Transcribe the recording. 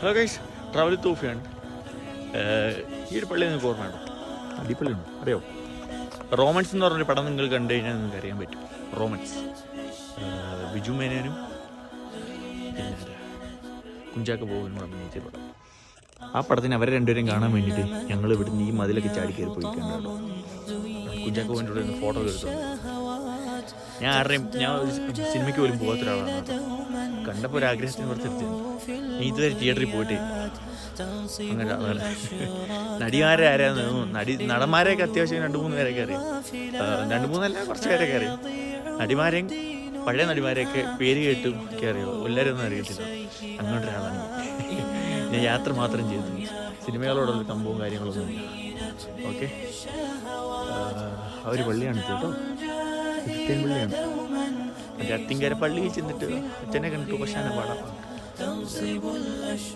Hello guys, travel തൂഫിയാണ്. ഈ ഒരു പള്ളി നിങ്ങൾക്ക് ഓർമ്മയുണ്ടോ? അടിപ്പള്ളിയുണ്ട്, അറിയോ? റോമൻസ് എന്ന് പറഞ്ഞൊരു പടം നിങ്ങൾ കണ്ടു കഴിഞ്ഞാൽ നിങ്ങൾക്ക് അറിയാൻ പറ്റും. റോമൻസ്, ബിജു മേനോനും പിന്നെ കുഞ്ചാക്ക ബോബനും അഭിനയിച്ച പടം. ആ പടത്തിന് അവരെ രണ്ടുപേരും കാണാൻ വേണ്ടിയിട്ട് ഞങ്ങൾ ഇവിടുന്ന് ഈ മതിലൊക്കെ ചാടി കയറി പോയിട്ടുണ്ട് കേട്ടോ. കുഞ്ചാക്ക ബോബൻ്റെ കൂടെ ഒന്ന് ഫോട്ടോ എടുത്തുണ്ട്. ഞാൻ സിനിമയ്ക്ക് പോലും പോകാത്ത ഒരാളാണ് കേട്ടോ. കണ്ടപ്പോൾ ഒരു ആഗ്രഹത്തിന് പുറത്തെടുത്ത് നീ ഇതുവരെ തിയേറ്ററിൽ പോയിട്ട് അങ്ങനെ ആളുകൾ നടിമാരെ ആരാന്ന് നടന്മാരെയൊക്കെ അത്യാവശ്യം 2-3 പേരൊക്കെ അറിയാം. 2-3 കുറച്ച് പേരൊക്കെ അറിയാം. നടിമാരെയും പഴയ നടിമാരെയൊക്കെ പേര് കേട്ടും ഒക്കെ അറിയോ, എല്ലാവരും ഒന്നും അറിയത്തില്ല. അങ്ങോട്ടൊരാളാണ് ഞാൻ. യാത്ര മാത്രം ചെയ്തു, സിനിമകളോടുള്ള സംഭവവും കാര്യങ്ങളൊന്നും ഇല്ല. ഓക്കെ, ആ ഒരു പള്ളിയാണ് കേട്ടോ, ക്രിസ്ത്യൻ പള്ളിയാണ്. മറ്റേ അത്തിങ്കര പള്ളിയിൽ ചെന്നിട്ട് അച്ഛനെ കണ്ടിട്ട് പക്ഷേ പാടാം.